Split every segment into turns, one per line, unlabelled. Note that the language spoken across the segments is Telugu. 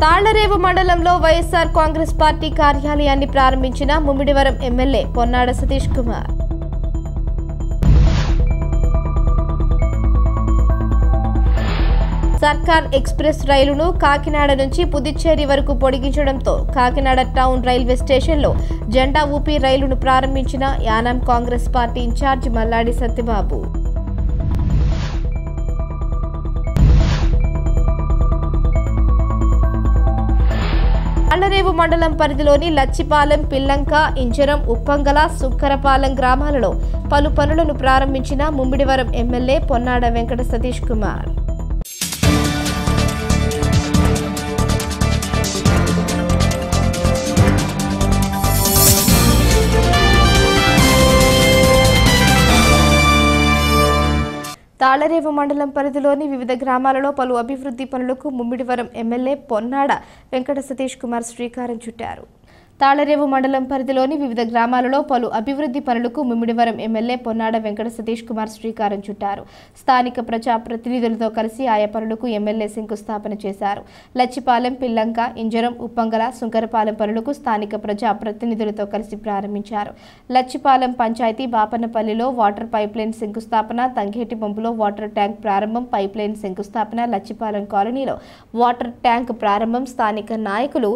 తాళ్లరేవు మండలంలో వైఎస్ఆర్ కాంగ్రెస్ పార్టీ కార్యాలయాన్ని ప్రారంభించిన ముమ్మిడివరం ఎమ్మెల్యే పొన్నాడ సతీష్ కుమార్. సర్కార్ ఎక్స్ప్రెస్ రైలును కాకినాడ నుంచి పుదుచ్చేరి వరకు పొడిగించడంతో కాకినాడ టౌన్ రైల్వే స్టేషన్లో జెండా ఊపి రైలును ప్రారంభించిన యానాం కాంగ్రెస్ పార్టీ ఇన్ఛార్జ్ మల్లాడి సత్యబాబు. తాళ్లరేవు మండలం పరిధిలోని లచ్చిపాలెం, పిల్లంక, ఇంజరం, ఉప్పంగల, సుక్కరపాలెం గ్రామాలలో పలు పనులను ప్రారంభించిన ముమ్మిడివరం ఎమ్మెల్యే పొన్నాడ వెంకట సతీష్ కుమార్. తాళ్లరేవు మండలం పరిధిలోని వివిధ గ్రామాలలో పలు అభివృద్ధి పనులకు ముమ్మిడివరం ఎమ్మెల్యే పొన్నాడ వెంకట సతీష్ కుమార్ శ్రీకారం చుట్టారు. తాళ్లరేవు మండలం పరిధిలోని వివిధ గ్రామాలలో పలు అభివృద్ధి పనులకు ముమ్మిడివరం ఎమ్మెల్యే పొన్నాడ వెంకట సతీష్ కుమార్ శ్రీకారం చుట్టారు. స్థానిక ప్రజాప్రతినిధులతో కలిసి ఆయా పనులకు ఎమ్మెల్యే శంకుస్థాపన చేశారు. లచ్చిపాలెం, పిల్లంక, ఇంజరం, ఉప్పంగల, సుంకరపాలెం పనులకు స్థానిక ప్రజాప్రతినిధులతో కలిసి ప్రారంభించారు. లచ్చిపాలెం పంచాయతీ బాపన్నపల్లిలో వాటర్ పైప్లైన్ శంకుస్థాపన, తంగేటి పంపులో వాటర్ ట్యాంక్ ప్రారంభం, పైప్లైన్ శంకుస్థాపన, లచ్చిపాలెం కాలనీలో వాటర్ ట్యాంక్ ప్రారంభం స్థానిక నాయకులు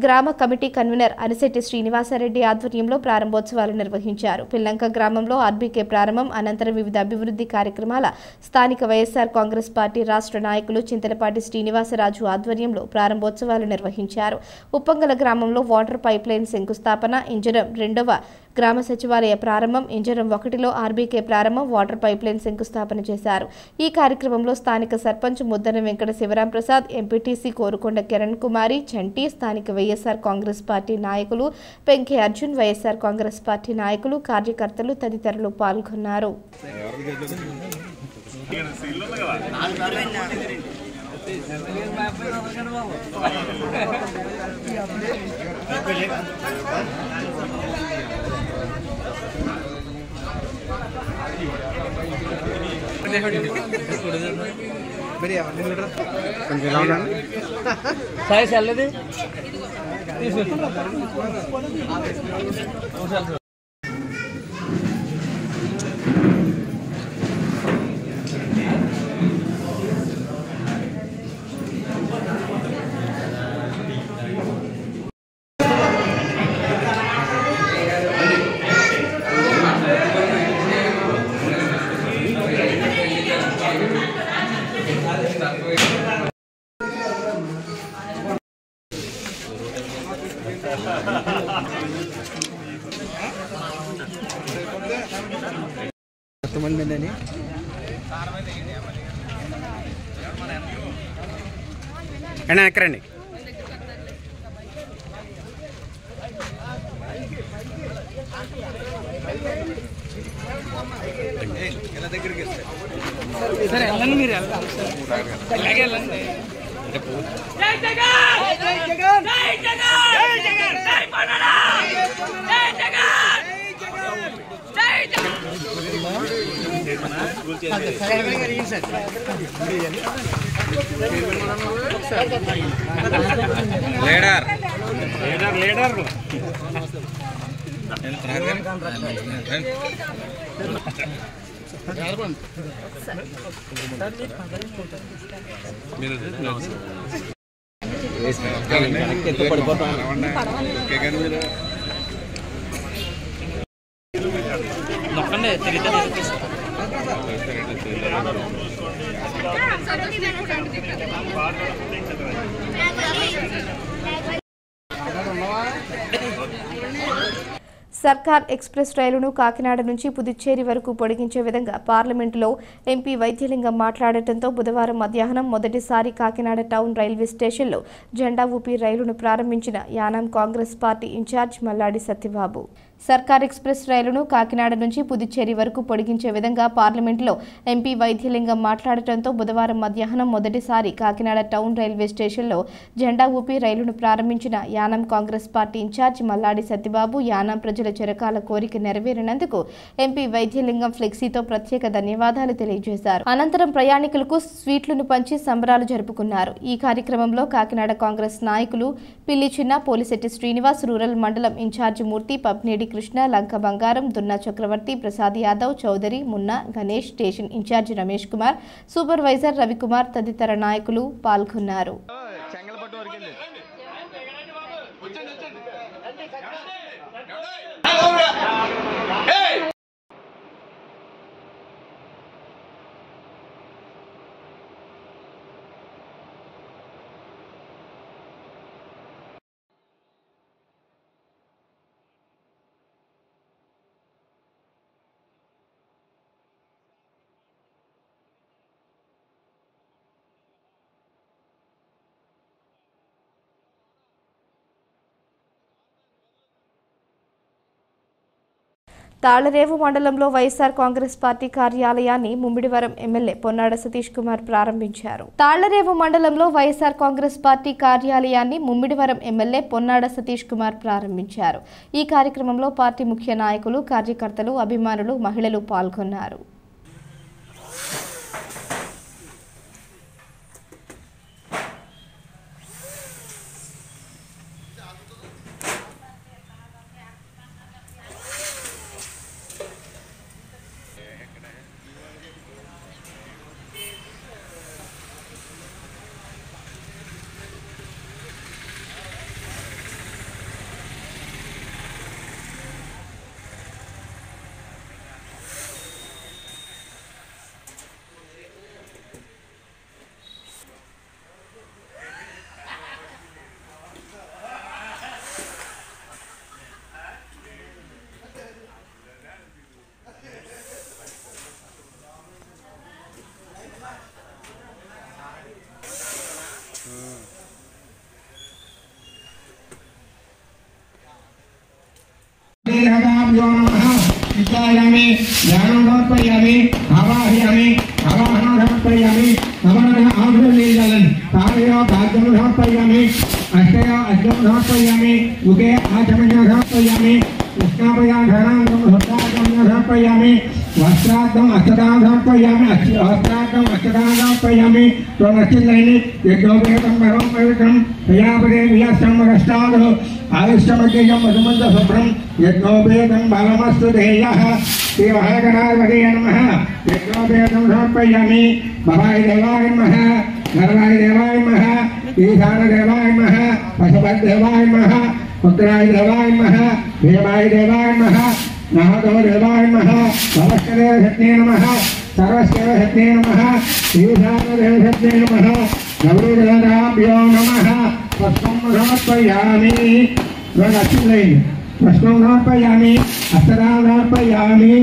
గ్రామ కమిటీ కన్వీనర్ అనిశెట్టి శ్రీనివాసరెడ్డి ఆధ్వర్యంలో ప్రారంభోత్సవాలు నిర్వహించారు. పిల్లంక గ్రామంలో ఆర్బీకే ప్రారంభం అనంతరం వివిధ అభివృద్ధి కార్యక్రమాల స్థానిక వైఎస్ఆర్ కాంగ్రెస్ పార్టీ రాష్ట్ర నాయకులు చింతలపాటి శ్రీనివాసరాజు ఆధ్వర్యంలో ప్రారంభోత్సవాలు నిర్వహించారు. ఉప్పంగల గ్రామంలో వాటర్ పైప్లైన్ శంకుస్థాపన, ఇంజరం 2వ గ్రామ సచివాలయ ప్రారంభం, ఇంజరం 1లో ఆర్బీకే ప్రారంభం, వాటర్ పైప్లైన్ శంకుస్థాపన చేశారు. ఈ కార్యక్రమంలో స్థానిక సర్పంచ్ ముద్దన వెంకట శివరాం ప్రసాద్, ఎంపీటీసీ కోరుకొండ కిరణ్ కుమారి, చంటి, స్థానిక వైఎస్ఆర్ కాంగ్రెస్ పార్టీ నాయకులు పెంకే అర్జున్, వైఎస్ఆర్ కాంగ్రెస్ పార్టీ నాయకులు, కార్యకర్తలు తదితరులు పాల్గొన్నారు.
ఎక్కడండి సరే వెళ్ళండి, మీరు వెళ్ళండి. లీడర్
సర్కార్ ఎక్స్ప్రెస్ రైలును కాకినాడ నుంచి పుదుచ్చేరి వరకు పొడిగించే విధంగా పార్లమెంటులో ఎంపీ వైద్యలింగం మాట్లాడటంతో బుధవారం మధ్యాహ్నం మొదటిసారి కాకినాడ టౌన్ రైల్వే స్టేషన్లో జెండా ఊపి రైలును ప్రారంభించిన యానాం కాంగ్రెస్ పార్టీ ఇన్ఛార్జ్ మల్లాడి సత్యబాబు. సర్కార్ ఎక్స్ప్రెస్ రైలును కాకినాడ నుంచి పుదుచ్చేరి వరకు పొడిగించే విధంగా పార్లమెంటులో ఎంపీ వైద్యలింగం మాట్లాడటంతో బుధవారం మధ్యాహ్నం మొదటిసారి కాకినాడ టౌన్ రైల్వే స్టేషన్లో జెండా ఊపి రైలును ప్రారంభించిన యానాం కాంగ్రెస్ పార్టీ ఇన్ఛార్జి మల్లాడి సత్యబాబు యానాం ప్రజల చిరకాల కోరిక నెరవేరినందుకు ఎంపీ వైద్యలింగం ఫ్లెక్సీతో ప్రత్యేక ధన్యవాదాలు తెలియజేశారు. అనంతరం ప్రయాణికులకు స్వీట్లను పంచి సంబరాలు జరుపుకున్నారు. ఈ కార్యక్రమంలో కాకినాడ కాంగ్రెస్ నాయకులు పిల్లి చిన్న, పోలిశెట్టి శ్రీనివాస్, రూరల్ మండలం incharge Murthy, Pabnedi Krishna, Lanka Bangaram, Dunna Chakravarthy, Prasad Yadav, Chowdary, Munna, Ganesh, station incharge Ramesh Kumar, supervisor Ravikumar తదితర నాయకులు పాల్గొన్నారు. తాళరేవు మండలంలో వైఎస్ఆర్ కాంగ్రెస్ పార్టీ కార్యాలయాన్ని ముమ్మిడివరం ఎమ్మెల్యే పొన్నాడ సతీష్ కుమార్ ప్రారంభించారు. తాళరేవు మండలంలో వైఎస్ఆర్ కాంగ్రెస్ పార్టీ కార్యాలయాన్ని ముమ్మిడివరం ఎమ్మెల్యే పొన్నాడ సతీష్ కుమార్ ప్రారంభించారు. ఈ కార్యక్రమంలో పార్టీ ముఖ్య నాయకులు, కార్యకర్తలు, అభిమానులు, మహిళలు పాల్గొన్నారు.
विचारामि ज्ञानं समर्पयामि आवाहयामि आवाहनं समर्पयामि नमः आहुतिर्निर्जलं तारयो भाग्यं समर्पयामि अष्टयो अर्घ्यं समर्पयामि मुखे आचमनं समर्पयामि कृष्णापयाधनं समर्पयामि वस्त्रार्थम् अक्षतां समर्पयामि वस्त्रार्थम् अक्षतां समर्पयामि त्वमश्चिन्तयनि यज्ञोपेतं परं पवित्रं प्रजापते वियस्सम्मरष्टादो आयुष्यमग्यं मधुमन्तशुभ्रं यज्ञोपेतं बलमस्तु देयः श्रीमहागणाधिपतये नमः यज्ञोपेतं समर्पयामि भवाय देवाय नमः गर्वाय देवाय नमः ईशान देवाय नमः पशुपतिदेवाय नमः पुत्राय देवाय नमः देवाय देवाय नमः नाहतो देवाय नमः सर्वस्यदेवशक्ते नमः सर्वस्यदेवशक्ते नमः ईशानदेवशक्ते नमः गौरीदेवताभ्यो नमः पुष्पं समर्पयामि पुष्पं समर्पयामि अक्षतां समर्पयामि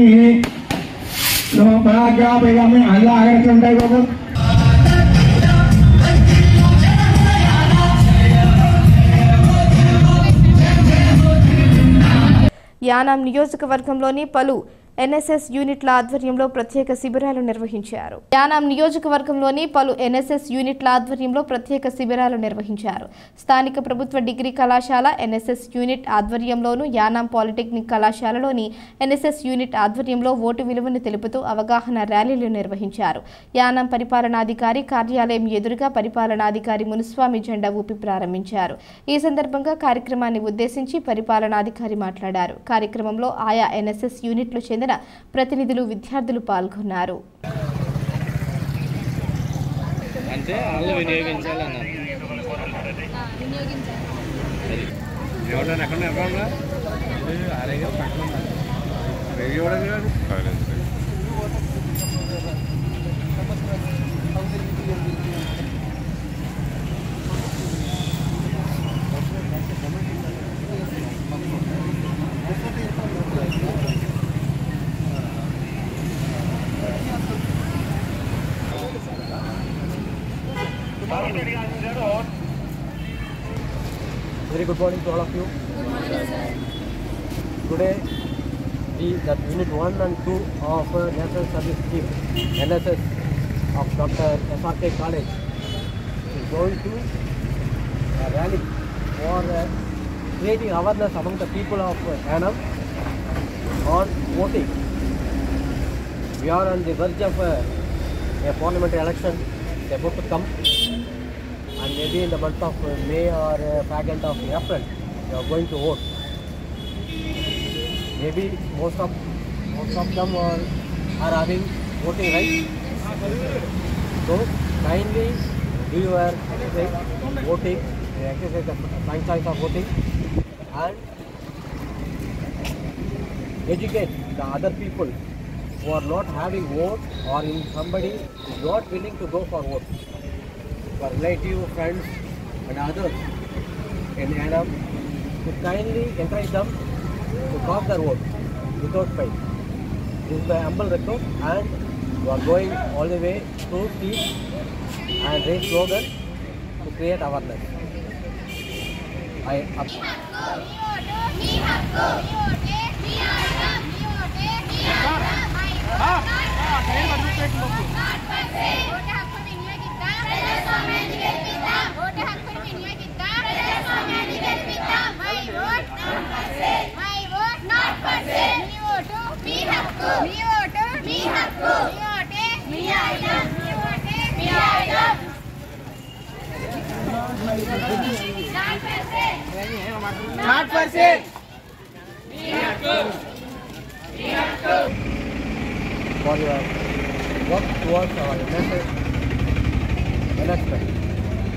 नमोभाग्यापयामि अल्लाहं
యానాం నియోజకవర్గంలోని పలు ఎన్ఎస్ఎస్ యూనిట్ల ఆధ్వర్యంలో ప్రత్యేక శిబిరాలు నిర్వహించారు. యానాం నియోజకవర్గంలోని పలు ఎన్ఎస్ఎస్ యూనిట్ల ఆధ్వర్యంలో ప్రత్యేక శిబిరాలు నిర్వహించారు. స్థానిక ప్రభుత్వ డిగ్రీ కళాశాల ఎన్ఎస్ఎస్ యూనిట్ ఆధ్వర్యంలోను యానాం పాలిటెక్నిక్ కళాశాలలోని ఎన్ఎస్ఎస్ యూనిట్ ఆధ్వర్యంలో ఓటు విలువను తెలుపుతూ అవగాహన ర్యాలీలు నిర్వహించారు. యానాం పరిపాలనాధికారి కార్యాలయం ఎదురుగా పరిపాలనాధికారి మునుస్వామి జెండా ఊపి ప్రారంభించారు. ఈ సందర్భంగా కార్యక్రమాన్ని ఉద్దేశించి పరిపాలనాధికారి మాట్లాడారు. కార్యక్రమంలో ఆయా ఎన్ఎస్ఎస్ యూనిట్లు చెందిన ప్రతినిధులు, విద్యార్థులు పాల్గొన్నారు.
Very good morning to all of you. today that Unit 1 and 2 of National Service Scheme NSS of Dr. SRK College is going to rally for creating awareness among the people of Annam on voting. We are on the verge of a parliamentary election about to come, and maybe in the month of May or back end of April we are going to vote. Maybe most of them are having voting rights. So kindly do your exercise voting, exercise the franchise of voting, and educate the other people who are not having vote, or in somebody is not willing to go for vote. For relative, friends and others in Annam, to kindly encourage them to cast their vote without pay. This is my humble request, and we are going all the way to speak and raise slogan to create awareness. For your work towards our message enactment.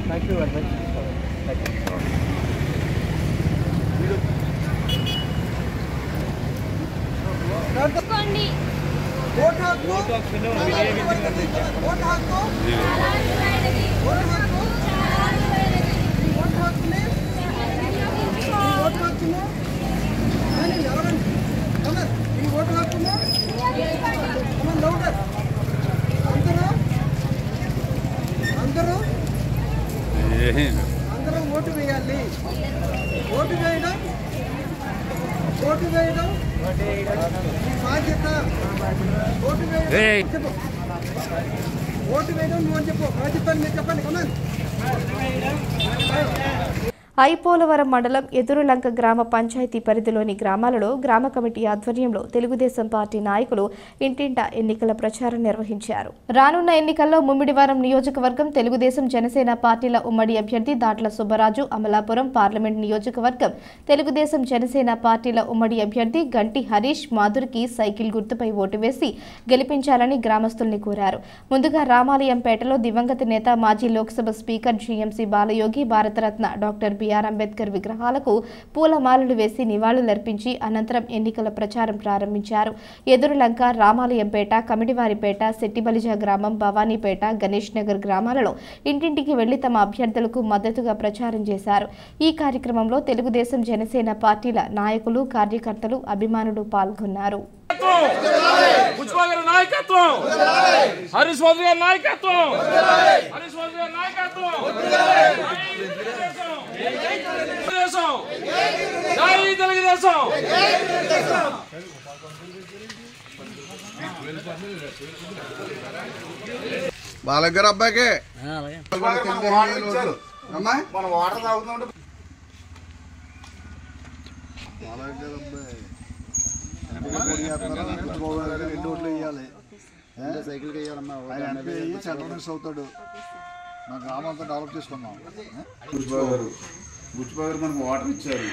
Thank you very much. Thank you.
అందరం ఓటు వేయాలి. ఓటు వేయడం బాధ్యత. ఓటు వేయడం చెప్పు. ఓటు వేయడం నువ్వు చెప్పు. బాధ్యత మీరు చెప్పండి. కమాన్.
ఐపోలవరం మండలం ఎదురులంక గ్రామ పంచాయతీ పరిధిలోని గ్రామాలలో గ్రామ కమిటీ ఆధ్వర్యంలో తెలుగుదేశం పార్టీ నాయకులు ఇంటింటా ఎన్నికల ప్రచారం నిర్వహించారు. రానున్న ఎన్నికల్లో ముమ్మిడివరం నియోజకవర్గం తెలుగుదేశం జనసేన పార్టీల ఉమ్మడి అభ్యర్థి దాట్ల సుబ్బరాజు, అమలాపురం పార్లమెంట్ నియోజకవర్గం తెలుగుదేశం జనసేన పార్టీల ఉమ్మడి అభ్యర్థి గంటి హరీష్ మాధురికి సైకిల్ గుర్తుపై ఓటు వేసి గెలిపించాలని గ్రామస్తుల్ని కోరారు. ముందుగా రామాలయంపేటలో దివంగత నేత మాజీ Lok Sabha speaker GMC Balayogi, Bharat Ratna doctor BR Ambedkar విగ్రహాలకు పూలమాలలు వేసి నివాళులర్పించి అనంతరం ఎన్నికల ప్రచారం ప్రారంభించారు. ఎదురులంక, రామాలయంపేట, కమిడివారిపేట, శెట్టిబలిజ గ్రామం, భవానీపేట, గణేష్ నగర్ గ్రామాలలో ఇంటింటికి వెళ్లి తమ అభ్యర్థులకు మద్దతుగా ప్రచారం చేశారు. ఈ కార్యక్రమంలో తెలుగుదేశం జనసేన పార్టీల నాయకులు, కార్యకర్తలు, అభిమానులు పాల్గొన్నారు.
బాలగారు అబ్బాయికి అమ్మా మనం వాటర్ తాగుతుంటే బాలగారు అబ్బాయి 2 ఓట్లు వేయాలి. సైకిల్కి వేయాలమ్మా. సెంట్రల్ మినిస్టర్ అవుతాడు. మా గ్రామం అంతా డెవలప్ చేసుకున్నాం. బుచ్చిబాబు గారు మనకు వాటర్ ఇచ్చారు.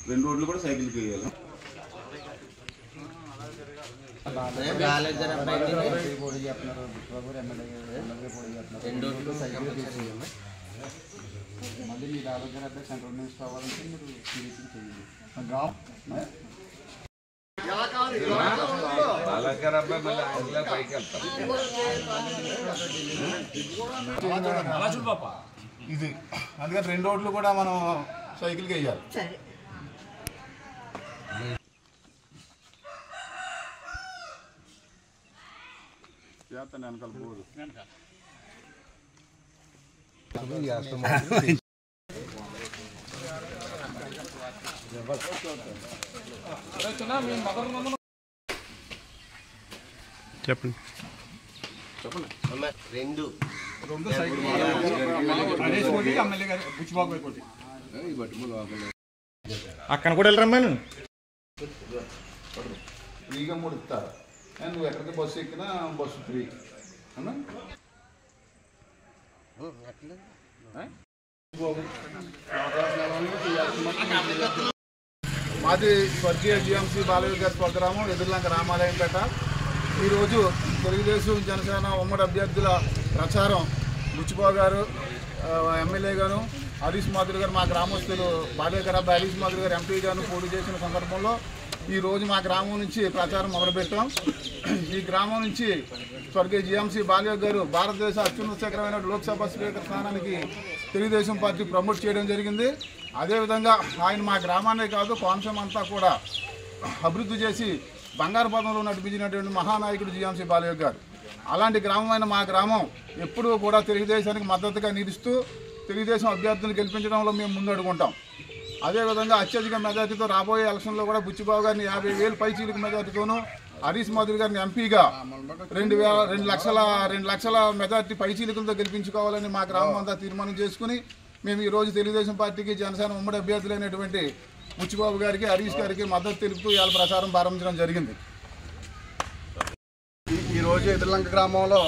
2 ఓట్లు కూడా సైకిల్కి వేయాలి. మళ్ళీ మీ బాలగారు అబ్బాయి సెంట్రల్ మినిస్టర్ అవ్వాలంటే మీరు టీడీపీ చేయాలి. ఇది అందుకని 2 ఓట్లు కూడా మనం సైకిల్కి వేయాలి. వెనకాల పోదు.
చెప్పండి.
అక్కడ కూడా వెళ్ళరమ్మా.
ఫ్రీగా 3 ఇస్తారు. నువ్వు ఎక్కడికి బస్సు ఎక్కినా బస్సు ఫ్రీ అన్నా. మాది స్వర్గీయ జిఎంసీ బాలయ్య గారి స్వగ్రామం ఎదుర్లంక రామాలయంపేట. ఈరోజు తెలుగుదేశం జనసేన ఉమ్మడి అభ్యర్థుల ప్రచారం బుచ్చిబాబు గారు ఎమ్మెల్యే గారు, హరీష్ మాధురి గారు మా గ్రామస్తులు బాలయ్య గారు అబ్బాయి హరీష్ మాధురి గారు ఎంపీ గారు పోటీ చేసిన సందర్భంలో ఈరోజు మా గ్రామం నుంచి ప్రచారం మొదలుపెట్టాం. ఈ గ్రామం నుంచి స్వర్గీయ జిఎంసీ బాలయ్య గారు భారతదేశ అత్యున్నత శిఖరమైన లోక్సభ స్పీకర్ స్థానానికి తెలుగుదేశం పార్టీ ప్రమోట్ చేయడం జరిగింది. అదేవిధంగా ఆయన మా గ్రామాన్నే కాదు కోనసీమ అంతా కూడా అభివృద్ధి చేసి బంగారు పదంలో నడిపించినటువంటి మహానాయకుడు జిఎంసీ బాలయ్య గారు. అలాంటి గ్రామమైన మా గ్రామం ఎప్పుడూ కూడా తెలుగుదేశానికి మద్దతుగా నిలుస్తూ తెలుగుదేశం అభ్యర్థులను గెలిపించడంలో మేము ముందడుగుంటాం. అదేవిధంగా అత్యధిక మెజార్టీతో రాబోయే ఎలక్షన్లో కూడా బుచ్చిబాబు గారిని 50,000 పైచీలకు మెజార్టీతోనూ, హరీష్ మాధురి గారిని ఎంపీగా 2 లక్షల మెజార్టీ పైచీలకులతో గెలిపించుకోవాలని మా గ్రామం అంతా తీర్మానం చేసుకుని మేము ఈరోజు తెలుగుదేశం పార్టీకి జనసేన ఉమ్మడి అభ్యర్థులైనటువంటి బుచ్చిబాబు గారికి హరీష్ గారికి మద్దతు తెలుపుతూ ఇవాళ ప్రచారం ప్రారంభించడం జరిగింది.
ఈరోజు ఎదుర్లంక గ్రామంలో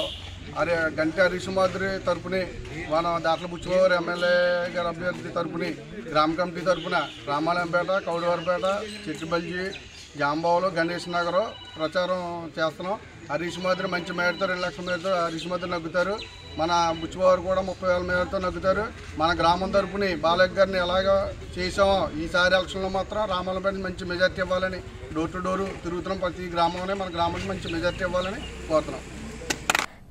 గంటి హరీష్ మాధురి తరపుని మన దాట్ల బుచ్చిబాబు గారు ఎమ్మెల్యే గారి అభ్యర్థి తరపుని గ్రామ కమిటీ తరపున రామాలయంపేట, కౌడవరపేట, చెట్టుబల్జీ, జాంబావులు, గణేష్ నగర్ ప్రచారం చేస్తున్నాం. హరీష్ మాధురి మంచి మేరతో 2 లక్షల మేరతో హరీష్ మాధురి నగ్గుతారు. మన బుచ్చిబాబు కూడా 30,000 మేరతో నగ్గుతారు. మన గ్రామం తరపుని బాలయ్య గారిని ఎలాగ చేసామో ఈసారి ఎలక్షన్లో మాత్రం రామాలయంపేట మంచి మెజార్టీ ఇవ్వాలని డోర్ టు డోరు తిరుగుతున్నాం. ప్రతి గ్రామంలోనే మన గ్రామానికి మంచి మెజార్టీ ఇవ్వాలని కోరుతున్నాం.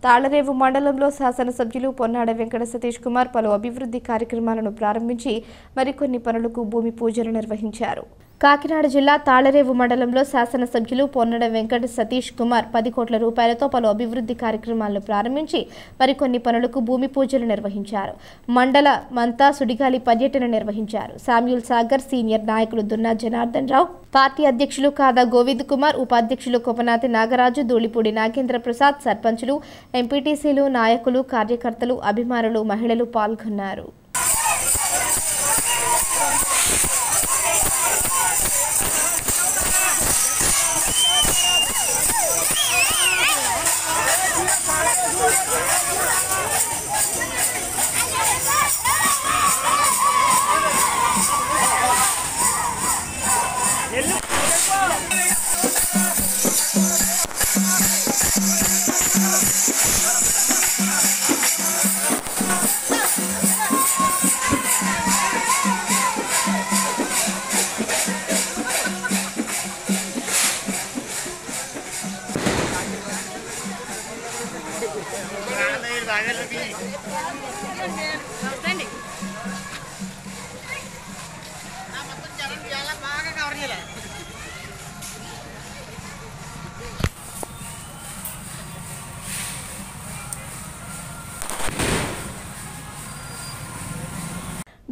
తాళరేవు మండలంలో శాసనసభ్యులు పొన్నాడ వెంకట సతీష్ కుమార్ పలు అభివృద్ధి కార్యక్రమాలను ప్రారంభించి మరికొన్ని పనులకు భూమి పూజలు నిర్వహించారు. కాకినాడ జిల్లా తాళరేవు మండలంలో శాసనసభ్యులు పొన్నాడ వెంకట సతీష్ కుమార్ 10 కోట్ల రూపాయలతో పలు అభివృద్ధి కార్యక్రమాలను ప్రారంభించి మరికొన్ని పనులకు భూమి పూజలు నిర్వహించారు. మండల మంతా సుడిగాలి పర్యటన నిర్వహించారు. శామ్యూల్ సాగర్ సీనియర్ నాయకులు దున్నా జనార్దన్ రావు, పార్టీ అధ్యక్షులు కాదా గోవింద్ కుమార్, ఉపాధ్యక్షులు కొపనాతి నాగరాజు, ధూళిపూడి నాగేంద్ర ప్రసాద్, సర్పంచులు, ఎంపీటీసీలు, నాయకులు, కార్యకర్తలు, అభిమానులు, మహిళలు పాల్గొన్నారు.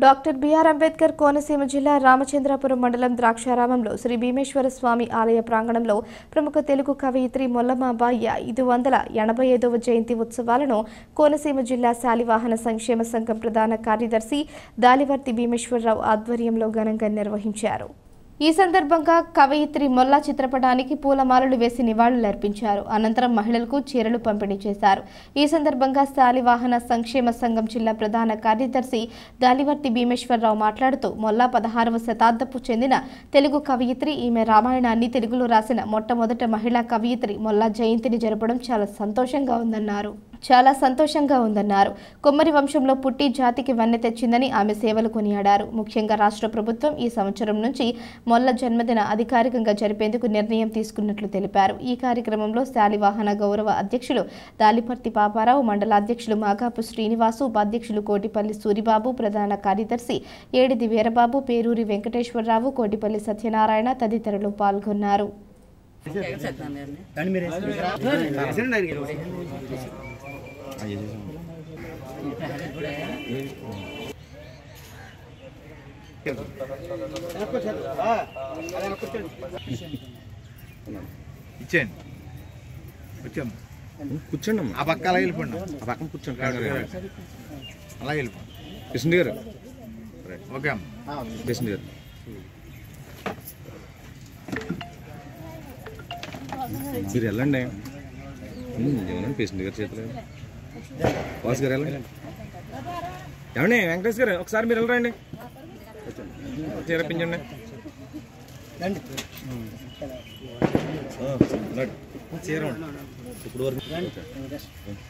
డాక్టర్ బిఆర్ అంబేద్కర్ కోనసీమ జిల్లా రామచంద్రాపురం మండలం ద్రాక్షారామంలో శ్రీ భీమేశ్వర స్వామి ఆలయ ప్రాంగణంలో ప్రముఖ తెలుగు కవయిత్రి మొల్లమాంబ 585వ జయంతి ఉత్సవాలను కోనసీమ జిల్లా శాలివాహన సంక్షేమ సంఘం ప్రధాన కార్యదర్శి దాలివర్తి భీమేశ్వరరావు ఆధ్వర్యంలో ఘనంగా నిర్వహించారు. ఈ సందర్భంగా కవయిత్రి మొల్లా చిత్రపటానికి పూలమాలలు వేసి నివాళులర్పించారు. అనంతరం మహిళలకు చీరలు పంపిణీ చేశారు. ఈ సందర్భంగా శాలివాహన సంక్షేమ సంఘం జిల్లా ప్రధాన కార్యదర్శి దాలివర్తి భీమేశ్వరరావు మాట్లాడుతూ మొల్లా 16వ శతాబ్దపు చెందిన తెలుగు కవయిత్రి. ఈమె రామాయణాన్ని తెలుగులో రాసిన మొట్టమొదట మహిళా కవయిత్రి. మొల్లా జయంతిని జరపడం చాలా సంతోషంగా ఉందన్నారు. కొమ్మరి వంశంలో పుట్టి జాతికి వన్నె తెచ్చిందని ఆమె సేవలు కొనియాడారు. ముఖ్యంగా రాష్ట్ర ప్రభుత్వం ఈ సంవత్సరం నుంచి మొల్ల జన్మదిన అధికారికంగా జరిపేందుకు నిర్ణయం తీసుకున్నట్లు తెలిపారు. ఈ కార్యక్రమంలో శాలివాహన గౌరవ అధ్యక్షులు దాలిపర్తి పాపారావు, మండలాధ్యక్షులు మాగాపు శ్రీనివాసు, ఉపాధ్యక్షులు కోటిపల్లి సూరిబాబు, ప్రధాన కార్యదర్శి ఏడిది వీరబాబు, పేరూరి వెంకటేశ్వరరావు, కోటిపల్లి సత్యనారాయణ తదితరులు పాల్గొన్నారు.
ఇచ్చేయండి వచ్చాము కూర్చోండి అమ్మా. ఆ పక్క అలా వెళ్ళిపోండి, ఆ పక్కన కూర్చోండి. అలా వెళ్ళిపోండి. కృష్ణ గారు ఓకే అమ్మ. కృష్ణ గారు మీరు వెళ్ళండి. ఏమన్నా పేషెంట్ గారి చేతులు వాసు గారు వెళ్ళండి. ఏమండి వెంకటేష్ గారు ఒకసారి మీరు వెళ్ళరండి, చేరపించండి. ఇప్పుడు వరకు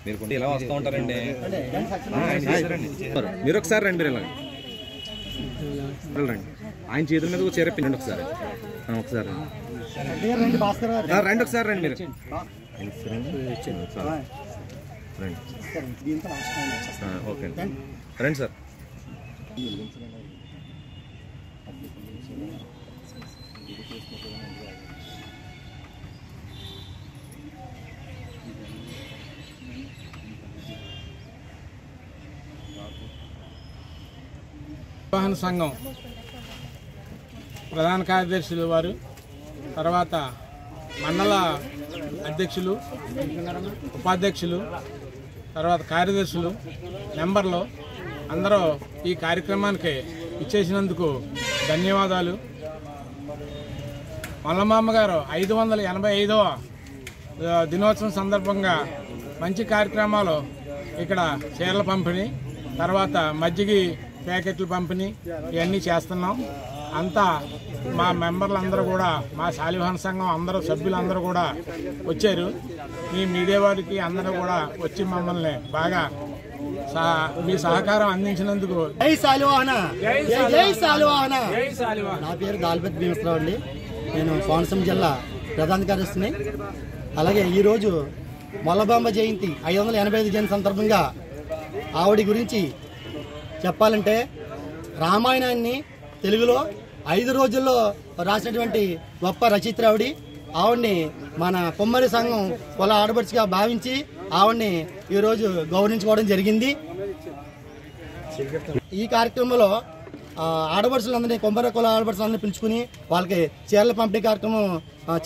మీరు కొంచెం ఇలా వస్తూ ఉంటారండి. మీరు ఒకసారి రండి, మీరు వెళ్ళండి. ఆయన చేతుల మీద చేరపించండి ఒకసారి. ఒకసారి రండి, ఒకసారి రండి మీరు రండి. ఓకే అండి, రండి సార్.
నిర్వహణ సంఘం ప్రధాన కార్యదర్శులు వారు, తర్వాత మండల అధ్యక్షులు, ఉపాధ్యక్షులు, తర్వాత కార్యదర్శులు, మెంబర్లు అందరూ ఈ కార్యక్రమానికి ఇచ్చేసినందుకు ధన్యవాదాలు. మల్లమ్మ గారు 585వ దినోత్సవం సందర్భంగా మంచి కార్యక్రమాలు ఇక్కడ చీరల పంపిణీ, తర్వాత మజ్జిగ ప్యాకెట్లు పంపిణీ ఇవన్నీ చేస్తున్నాం. అంతా మా మెంబర్లు అందరూ కూడా, మా శాలివాహన సంఘం అందరూ సభ్యులందరూ కూడా వచ్చారు. మీ మీడియా వారికి అందరూ కూడా వచ్చి మమ్మల్ని బాగా మీ సహకారం అందించినందుకు
జై శాలివాహన, జై శాలివాహన. నా పేరు దాల్పతి భీమేశ్వరరావు అండి. నేను కోనసీమ జిల్లా ప్రధాన కార్యదర్శిని. అలాగే ఈరోజు మొల్లబాంబ జయంతి 585 జయంతి సందర్భంగా ఆవిడ గురించి చెప్పాలంటే, రామాయణాన్ని తెలుగులో 5 రోజుల్లో రాసినటువంటి గొప్ప రచయిత్రి ఆవిడ. ఆవిడ్ని మన కుమ్మరి సంఘం కుల ఆడబడుచుగా భావించి ఆవిడ్ని ఈరోజు గౌరవించుకోవడం జరిగింది. ఈ కార్యక్రమంలో ఆడబడుచులందరినీ, కుమ్మరి కుల ఆడబడుచులందరినీ పిలుచుకుని వాళ్ళకి చీరల పంపిణీ కార్యక్రమం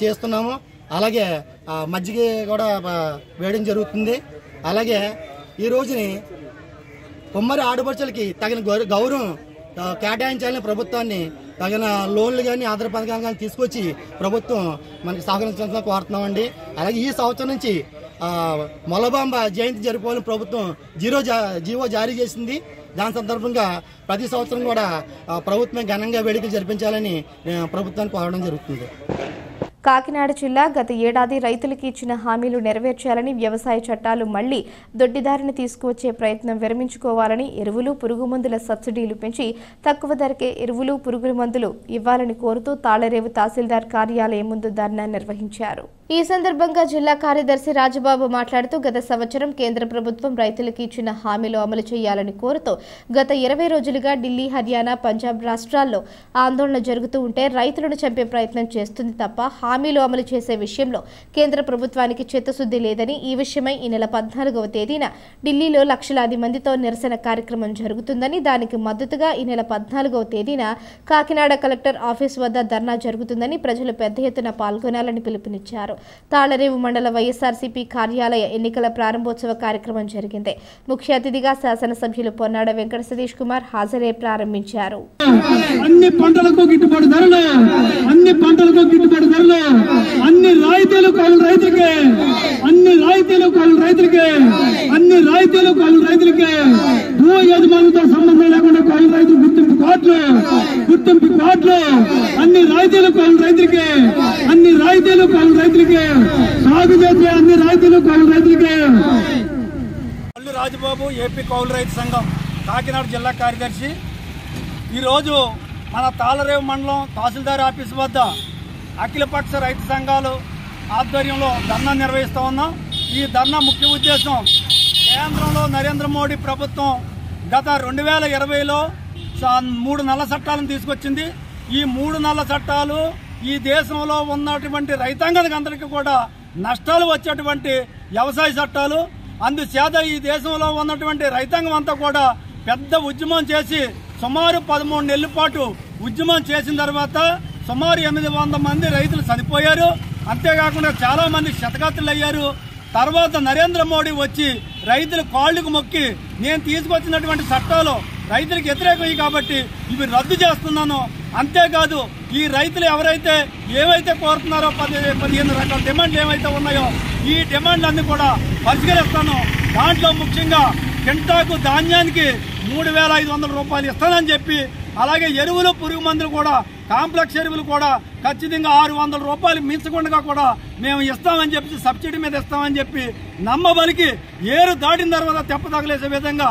చేస్తున్నాము. అలాగే మజ్జిగ కూడా వేయడం జరుగుతుంది. అలాగే ఈ రోజుని కుమ్మరి ఆడబడుచులకి తగిన గౌరవం కేటాయించాలని ప్రభుత్వాన్ని తగిన లోన్లు కానీ ఆధార పథకాలు కానీ తీసుకొచ్చి ప్రభుత్వం మనకి సహకరించాలని కోరుతున్నామండి. అలాగే ఈ సంవత్సరం నుంచి మొల్లబాంబ జయంతి జరుపుకోవాలని ప్రభుత్వం జీవో జారీ చేసింది. దాని సందర్భంగా ప్రతి సంవత్సరం కూడా ప్రభుత్వం ఘనంగా వేడుకలు జరిపించాలని ప్రభుత్వాన్ని కోరడం జరుగుతుంది.
కాకినాడ జిల్లా గత ఏడాది రైతులకు ఇచ్చిన హామీలు నెరవేర్చాలని, వ్యవసాయ చట్టాలు మళ్లీ దొడ్డిదారిని తీసుకువచ్చే ప్రయత్నం విరమించుకోవాలని, ఎరువులు, పురుగు మందుల సబ్సిడీలు పెంచి తక్కువ ధరకే ఎరువులు, పురుగుల మందులు ఇవ్వాలని కోరుతూ తాళరేవు తహసీల్దార్ కార్యాలయం ముందు ధర్నా నిర్వహించారు. ఈ సందర్భంగా జిల్లా కార్యదర్శి రాజబాబు మాట్లాడుతూ, గత సంవత్సరం కేంద్ర ప్రభుత్వం రైతులకు ఇచ్చిన హామీలు అమలు చేయాలని కోరుతూ గత 20 రోజులుగా ఢిల్లీ, హర్యానా, పంజాబ్ రాష్ట్రాల్లో ఆందోళన జరుగుతూ ఉంటే రైతులను చంపే ప్రయత్నం చేస్తుంది తప్ప హామీలు అమలు చేసే విషయంలో కేంద్ర ప్రభుత్వానికి చిత్తశుద్ధి లేదని, ఈ విషయమై ఈ నెల 14వ తేదీన ఢిల్లీలో లక్షలాది మందితో నిరసన కార్యక్రమం జరుగుతుందని, దానికి మద్దతుగా ఈ నెల 14వ తేదీన కాకినాడ కలెక్టర్ ఆఫీస్ వద్ద ధర్నా జరుగుతుందని ప్రజలు పెద్ద ఎత్తున పాల్గొనాలని పిలుపునిచ్చారు. తాళరేవు మండల వైఎస్ఆర్సీపీ కార్యాలయ ఎన్నికల ప్రారంభోత్సవ కార్యక్రమం జరిగింది. ముఖ్య అతిథిగా శాసనసభ్యులు పొన్నాడ వెంకట సతీష్ కుమార్ హాజరై ప్రారంభించారు.
అన్ని పంటలకు గిట్టుబాటు ధరలు, అన్ని పంటలకు గిట్టుబాటు ధరలు, అన్ని రాయితీలు కౌలు రైతులకే, అన్ని రాయితీలు కౌలు రైతులకే, అన్ని రాయితీలు కౌలు రైతులకే, భూ యజమానులతో సంబంధం లేకుండా కౌలు రైతులు గుర్తింపు కార్డులు, అన్ని రాయితీలు కౌలు రైతులకే, అన్ని రాయితీలు కౌలు రైతులకే, సాగు చేసే అన్ని రైతులు కౌలు రైతులకే. అల్లు రాజబాబు, ఏపీ కౌలు రైతు సంఘం కాకినాడ జిల్లా కార్యదర్శి. ఈరోజు మన తాళరేవు మండలం తహసీల్దార్ ఆఫీస్ వద్ద అఖిలపక్ష రైతు సంఘాలు ఆధ్వర్యంలో ధర్నా నిర్వహిస్తూ ఉన్నాం. ఈ ధర్నా ముఖ్య ఉద్దేశం, కేంద్రంలో నరేంద్ర మోడీ ప్రభుత్వం గత 2020లో 3 నల్ల చట్టాలను తీసుకొచ్చింది. ఈ 3 నల్ల చట్టాలు ఈ దేశంలో ఉన్నటువంటి రైతాంగానికి అందరికీ కూడా నష్టాలు వచ్చేటువంటి వ్యవసాయ చట్టాలు. అందుచేత ఈ దేశంలో ఉన్నటువంటి రైతాంగం అంతా కూడా పెద్ద ఉద్యమం చేసి సుమారు 13 నెలల పాటు ఉద్యమం చేసిన తర్వాత సుమారు 800 మంది రైతులు చనిపోయారు. అంతేకాకుండా చాలా మంది శతగాత్రులు అయ్యారు. తర్వాత నరేంద్ర మోడీ వచ్చి రైతుల కాళ్ళకు మొక్కి నేను తీసుకొచ్చినటువంటి చట్టాలు రైతులకు వ్యతిరేకం కాబట్టి ఇవి రద్దు చేస్తున్నాను. అంతేకాదు ఈ రైతులు ఎవరైతే ఏవైతే కోరుతున్నారో 15 రకాల డిమాండ్లు ఏవైతే ఉన్నాయో ఈ డిమాండ్లన్నీ కూడా పరిష్కరిస్తాను. దాంట్లో ముఖ్యంగా కింటాకు ధాన్యానికి 3,500 రూపాయలు ఇస్తానని చెప్పి, అలాగే ఎరువులు పురుగు మందులు కూడా కాంప్లెక్స్ ఎరువులు కూడా ఖచ్చితంగా 600 రూపాయలు మించకుండా కూడా మేము ఇస్తామని చెప్పి సబ్సిడీ మీద ఇస్తామని చెప్పి నమ్మబలికి ఏరు దాటిన తర్వాత తెప్పతగలేసే విధంగా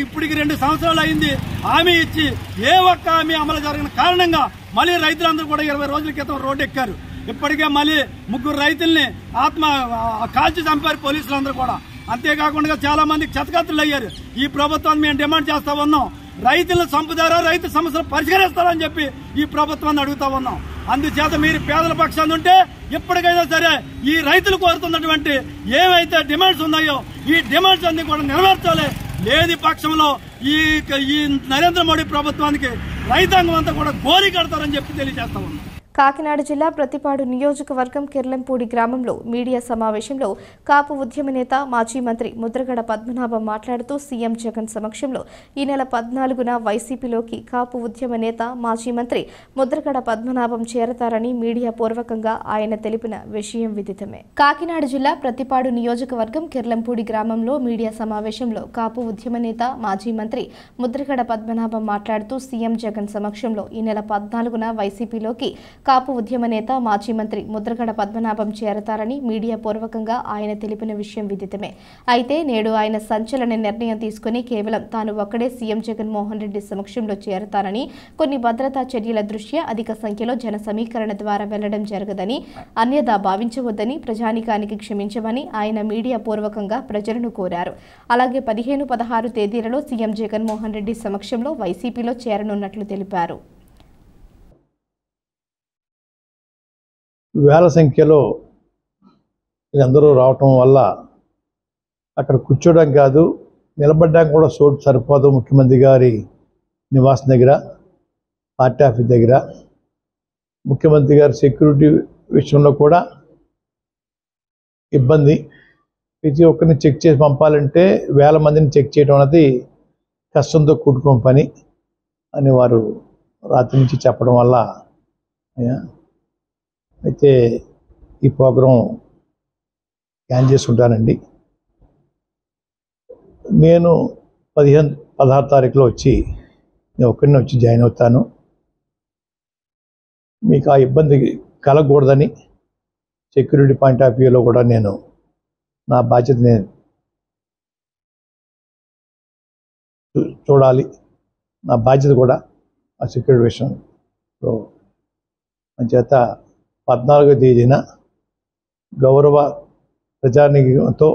ఇప్పటికి 2 సంవత్సరాలు అయింది హామీ ఇచ్చి ఏ ఒక్క హామీ అమలు జరిగిన కారణంగా మళ్ళీ రైతులందరూ కూడా 20 రోజుల క్రితం రోడ్డు ఎక్కారు. ఇప్పటికే మళ్ళీ 3 రైతుల్ని కాల్చి చంపారు పోలీసులందరూ కూడా. అంతేకాకుండా చాలా మందికి క్షతగాత్రులు అయ్యారు. ఈ ప్రభుత్వాన్ని మేము డిమాండ్ చేస్తా ఉన్నాం, రైతులను చంపుతారా, రైతు సమస్యలు పరిష్కరిస్తారని చెప్పి ఈ ప్రభుత్వాన్ని అడుగుతా ఉన్నాం. అందుచేత మీరు పేదల పక్షాన్ని ఉంటే ఇప్పటికైనా సరే ఈ రైతులు కోరుతున్నటువంటి ఏవైతే డిమాండ్స్ ఉన్నాయో ఈ డిమాండ్స్ అన్ని కూడా నెరవేర్చాలి. లేని పక్షంలో ఈ నరేంద్ర మోడీ ప్రభుత్వానికి రైతాంగం అంతా కూడా గోరి కడతారని చెప్పి తెలియజేస్తా ఉన్నాం.
కాకినాడ జిల్లా ప్రతిపాడు నియోజకవర్గం కిర్లంపూడి గ్రామంలో మీడియా సమావేశంలో కాపు ఉద్యమ నేత మాజీ మంత్రి ముద్రగడ పద్మనాభం మాట్లాడుతూ సీఎం జగన్ సమక్షంలో ఈ నెల 14న వైసీపీలోకి కాపు ఉద్యమ నేత మాజీ మంత్రి ముద్రగడ పద్మనాభం చేరతారని మీడియా పూర్వకంగా ఆయన తెలిపిన విషయం విదితమే. కాకినాడ జిల్లా ప్రతిపాడు నియోజకవర్గం కిర్లంపూడి గ్రామంలో మీడియా సమావేశంలో కాపు ఉద్యమ నేత మాజీ మంత్రి ముద్రగడ పద్మనాభం మాట్లాడుతూ సీఎం జగన్ సమక్షంలో ఈ నెల 14న వైసీపీలోకి కాపు ఉద్యమ నేత మాజీ మంత్రి ముద్రగడ పద్మనాభం చేరతారని మీడియా పూర్వకంగా ఆయన తెలిపిన విషయం విదితమే. అయితే నేడు ఆయన సంచలన నిర్ణయం తీసుకుని కేవలం తాను ఒక్కడే సీఎం జగన్మోహన్ రెడ్డి సమక్షంలో చేరతానని, కొన్ని భద్రతా చర్యల దృష్ట్యా అధిక సంఖ్యలో జన సమీకరణ ద్వారా వెళ్లడం జరగదని, అన్యదా భావించవద్దని, ప్రజానికానికి క్షమించమని ఆయన మీడియా పూర్వకంగా ప్రజలను కోరారు. అలాగే 15, 16 తేదీలలో సీఎం జగన్మోహన్ రెడ్డి సమక్షంలో వైసీపీలో చేరనున్నట్లు తెలిపారు.
వేల సంఖ్యలో అందరూ రావటం వల్ల అక్కడ కూర్చోవడం కాదు, నిలబడడానికి కూడా చోటు సరిపోదు. ముఖ్యమంత్రి గారి నివాసం దగ్గర, పార్టీ ఆఫీస్ దగ్గర, ముఖ్యమంత్రి గారి సెక్యూరిటీ విషయంలో కూడా ఇబ్బంది. ప్రతి ఒక్కరిని చెక్ చేసి పంపాలంటే వేల మందిని చెక్ చేయడం అనేది కష్టంతో కూడుకున్న పని అని వారు రాత్రి నుంచి చెప్పడం వల్ల అయితే ఈ ప్రోగ్రాం ప్లాన్ చేసుకుంటానండి. నేను 15, 16 తారీఖులో నేను ఒక్కడిని వచ్చి జాయిన్ అవుతాను. మీకు ఆ ఇబ్బంది కలగకూడదని సెక్యూరిటీ పాయింట్ ఆఫ్ వ్యూలో కూడా నేను నా బాధ్యత నేను చూడాలి. నా బాధ్యత కూడా ఆ సెక్యూరిటీ విషయంలో చేత 14వ తేదీన గౌరవ ప్రజానికంతో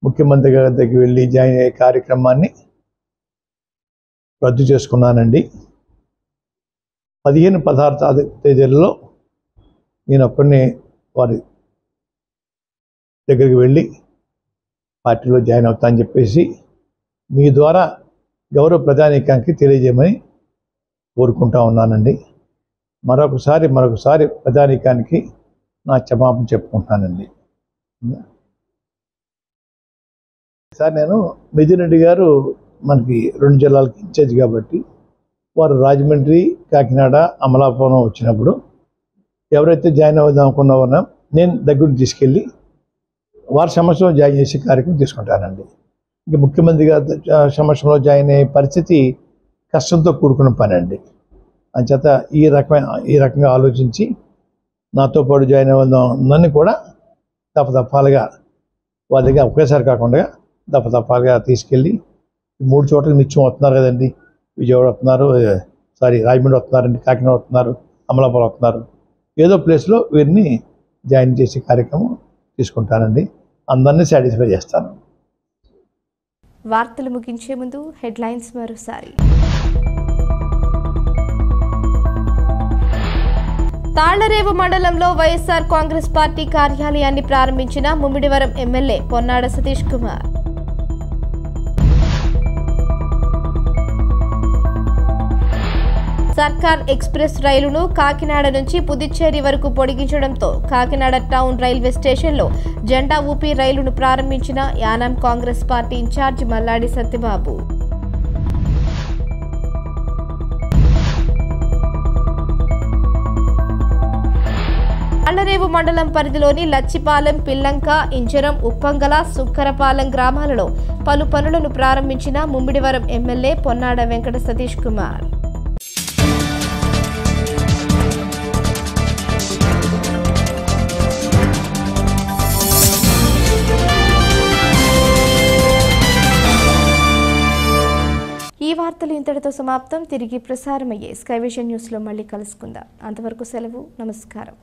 ముఖ్యమంత్రి గారి దగ్గరికి వెళ్ళి జాయిన్ అయ్యే కార్యక్రమాన్ని రద్దు చేసుకున్నానండి. 15, 16 తేదీలలో నేను ఒక్కడిని వారి దగ్గరికి వెళ్ళి పార్టీలో జాయిన్ అవుతా అని చెప్పేసి మీ ద్వారా గౌరవ ప్రజానీకానికి తెలియజేయమని కోరుకుంటా ఉన్నానండి. మరొకసారి ప్రజానీకానికి నా క్షమాపణ చెప్పుకుంటున్నానండి. సార్, నేను మిథున్ రెడ్డి గారు మనకి 2 జిల్లాలకి ఇన్ఛార్జ్ కాబట్టి వారు రాజమండ్రి, కాకినాడ, అమలాపురం వచ్చినప్పుడు ఎవరైతే జాయిన్ అవుదాం అనుకున్నారో నేను దగ్గరకు తీసుకెళ్ళి వారి సమస్యలో జాయిన్ చేసే కార్యక్రమం తీసుకుంటానండి. ఇంక ముఖ్యమంత్రి గారి సమస్యలో జాయిన్ అయ్యే పరిస్థితి కష్టంతో కూడుకున్న పని అండి. అంచేత ఈ రకంగా ఆలోచించి నాతో పాటు జాయిన్ అవుదాం నన్ను కూడా దఫాలుగా వాళ్ళ దగ్గర ఒకేసారి కాకుండా దఫాలుగా తీసుకెళ్ళి 3 చోట్లకి నిత్యం వస్తున్నారు కదండి. విజయవాడ వస్తున్నారు, రాజమండ్రి వస్తున్నారండి, కాకినాడ వస్తున్నారు, అమలాపురం వస్తున్నారు. ఏదో ప్లేస్లో వీరిని జాయిన్ చేసే కార్యక్రమం తీసుకుంటానండి. అందరినీ సాటిస్ఫై చేస్తాను.
వార్తలు ముగించే ముందు హెడ్లైన్స్ మరోసారి. తాళ్లరేవు మండలంలో వైఎస్ఆర్ కాంగ్రెస్ పార్టీ కార్యాలయాన్ని ప్రారంభించిన ముమ్మిడివరం ఎమ్మెల్యే పొన్నాడ సతీష్ కుమార్. సర్కార్ ఎక్స్ప్రెస్ రైలును కాకినాడ నుంచి పుదుచ్చేరి వరకు పొడిగించడంతో కాకినాడ టౌన్ రైల్వే స్టేషన్లో జెండా ఊపి రైలును ప్రారంభించిన యానాం కాంగ్రెస్ పార్టీ ఇన్ఛార్జి మల్లాడి సత్యబాబు. తాళ్లరేవు మండలం పరిధిలోని లచ్చిపాలెం, పిల్లంక, ఇంజరం, ఉప్పంగల, సుక్కరపాలెం గ్రామాలలో పలు పనులను ప్రారంభించిన ముమ్మిడివరం ఎమ్మెల్యే పొన్నాడ వెంకట సతీష్ కుమార్. ఈ వార్తలు ఇంతటితో సమాప్తం. తిరిగి ప్రసారమయ్యే స్కై విజన్ న్యూస్లో మళ్ళీ కలుసుకుందాం. అంతవరకు సెలవు. నమస్కారం.